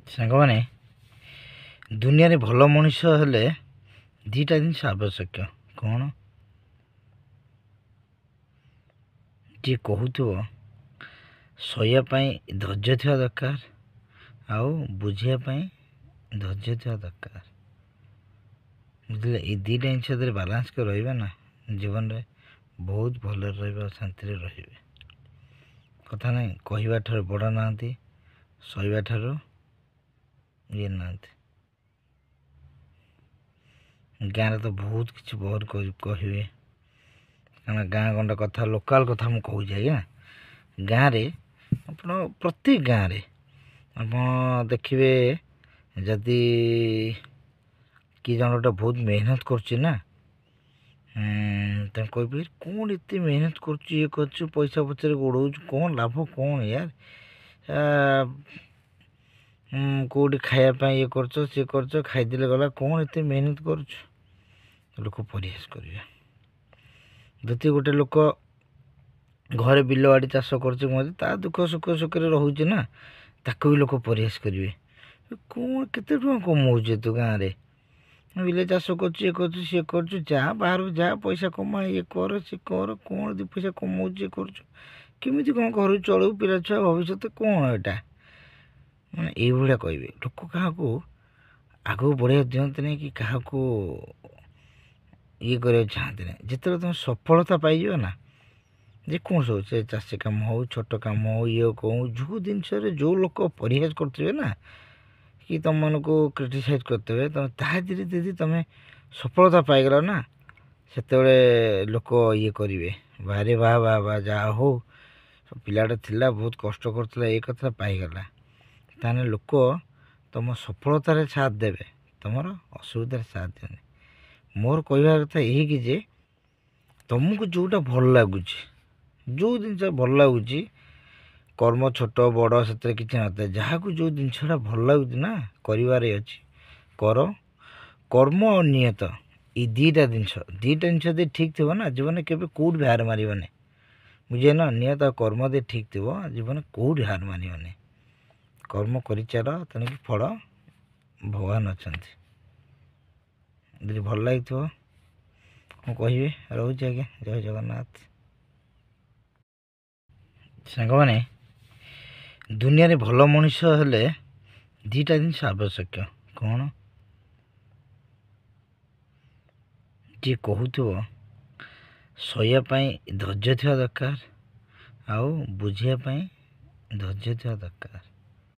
ସାଙ୍ଗମାନେ, ଦୁନିଆରେ ଭଲ ମଣିଷ ହେଲେ ଦୁଇଟା ଜିନିଷ ଆବଶ୍ୟକ। କ'ଣ? ଯିଏ କହୁଥିବ ସହିବା ପାଇଁ ଧୈର୍ଯ୍ୟ ଥିବା ଦରକାର, ଆଉ ବୁଝିବା ପାଇଁ ଧୈର୍ଯ୍ୟ ଥିବା ଦରକାର। ବୁଝିଲେ? ଏଇ ଦୁଇଟା ଜିନିଷ ଯଦି ବାଲାନ୍ସ କରି ରହିବେ ନା, ଜୀବନରେ ବହୁତ ଭଲରେ ରହିବେ ଆଉ ଶାନ୍ତିରେ ରହିବେ। କଥା ନାହିଁ, କହିବା ଠାରୁ ବଡ଼ ନାହାନ୍ତି, ସହିବା ଠାରୁ ଇଏ ନାହାନ୍ତି। ଗାଁରେ ତ ବହୁତ କିଛି ବହୁତ କହିବେ, କାରଣ ଗାଁ ଗଣ୍ଡା କଥା, ଲୋକାଲ କଥା ମୁଁ କହୁଛି ଆଜ୍ଞା। ଗାଁରେ ଆପଣ ପ୍ରତ୍ୟେକ ଗାଁରେ ଆପଣ ଦେଖିବେ, ଯଦି କିଏ ଜଣ ଗୋଟେ ବହୁତ ମେହନତ କରୁଛି ନା, ତାଙ୍କୁ କହିବି କ'ଣ ଏତେ ମେହନତ କରୁଛୁ, ଇଏ କରୁଛୁ, ପଇସା ପଛରେ ଗୋଡ଼ଉଛୁ, କ'ଣ ଲାଭ କ'ଣ ୟାର? କେଉଁଠି ଖାଇବା ପାଇଁ ଇଏ କରୁଛ, ସିଏ କରୁଛ, ଖାଇଦେଲେ ଗଲା, କ'ଣ ଏତେ ମେହନତ କରୁଛୁ? ଲୋକ ପରିହାସ କରିବେ। ଯଦି ଗୋଟେ ଲୋକ ଘରେ ବିଲ ବାଡ଼ି ଚାଷ କରୁଛି, ମଧ୍ୟ ତା ଦୁଃଖ ସୁଖରେ ରହୁଛି ନା, ତାକୁ ବି ଲୋକ ପରିହାସ କରିବେ। କ'ଣ କେତେ ଟଙ୍କା କମାଉଛୁ ତୁ ଗାଁରେ? ବିଲ ଚାଷ କରୁଛୁ, ଇଏ କରୁଛୁ, ସିଏ କରୁଛୁ, ଯା ବାହାରକୁ ଯା, ପଇସା କମା, ଇଏ କର, ସିଏ କର, କ'ଣ ଦୁଇ ପଇସା କମାଉଛୁ, ଇଏ କରୁଛୁ, କେମିତି କ'ଣ ଘରକୁ ଚଳୁ, ପିଲା ଛୁଆ ଭବିଷ୍ୟତ କ'ଣ ଏଇଟା? ମାନେ ଏଇଭଳିଆ କହିବେ। ଲୋକ କାହାକୁ ଆଗକୁ ବଢ଼ିବାକୁ ଦିଅନ୍ତି ନାହିଁ, କି କାହାକୁ ଇଏ କରିବାକୁ ଚାହାନ୍ତି ନାହିଁ। ଯେତେବେଳେ ତୁମେ ସଫଳତା ପାଇଯିବ ନା, ଯେକୌଣସି ହଉ, ସେ ଚାଷୀ କାମ ହଉ, ଛୋଟ କାମ ହଉ, ଇଏ କହୁ, ଯେଉଁ ଜିନିଷରେ ଯେଉଁ ଲୋକ ପରିହାସ କରୁଥିବେ ନା, କି ତୁମମାନଙ୍କୁ କ୍ରିଟିସାଇଜ୍ କରିଥିବେ, ତମେ ତାହା ଧୀରେ ଧୀରେ ତୁମେ ସଫଳତା ପାଇଗଲ ନା, ସେତେବେଳେ ଲୋକ ଇଏ କରିବେ, ବାହାରେ ବାହା ଯାହା ହଉ, ପିଲାଟା ଥିଲା, ବହୁତ କଷ୍ଟ କରୁଥିଲା, ଏ କଥା ପାଇଗଲା। ତାହେଲେ ଲୋକ ତୁମ ସଫଳତାରେ ସାଥ ଦେବେ, ତୁମର ଅସୁବିଧାରେ ସାଥ ଦେବେ। ମୋର କହିବା କଥା ଏହିକି ଯେ, ତୁମକୁ ଯେଉଁଟା ଭଲ ଲାଗୁଛି, ଯେଉଁ ଜିନିଷ ଭଲ ଲାଗୁଛି, କର୍ମ ଛୋଟ ବଡ଼ ସେଥିରେ କିଛି ନଥାଏ। ଯାହାକୁ ଯେଉଁ ଜିନିଷଟା ଭଲ ଲାଗୁଛି ନା, କରିବାରେ ଅଛି, କର। କର୍ମ ଆଉ ନିୟତ, ଏଇ ଦୁଇଟା ଜିନିଷ ଯଦି ଠିକ୍ ଥିବ ନା, ଜୀବନରେ କେବେ କେଉଁଠି ବି ହାର ମାରିବନି। ବୁଝିଲେ ନା? ନିୟତ ଆଉ କର୍ମ ଯଦି ଠିକ୍ ଥିବ, ଜୀବନରେ କେଉଁଠି ହାର ମାରିବନି। କର୍ମ କରିଚାଲ, ତେଣିକି ଫଳ ଭଗବାନ ଅଛନ୍ତି। ଯଦି ଭଲ ଲାଗିଥିବ ମୁଁ କହିବି। ରହୁଛି ଆଜ୍ଞା, ଜୟ ଜଗନ୍ନାଥ। ସାଙ୍ଗମାନେ, ଦୁନିଆରେ ଭଲ ମଣିଷ ହେଲେ ଦୁଇଟା ଜିନିଷ ଆବଶ୍ୟକ। କ'ଣ? ଯିଏ କହୁଥିବ ସହିବା ପାଇଁ ଧୈର୍ଯ୍ୟ ଥିବା ଦରକାର, ଆଉ ବୁଝିବା ପାଇଁ ଧୈର୍ଯ୍ୟ ଥିବା ଦରକାର।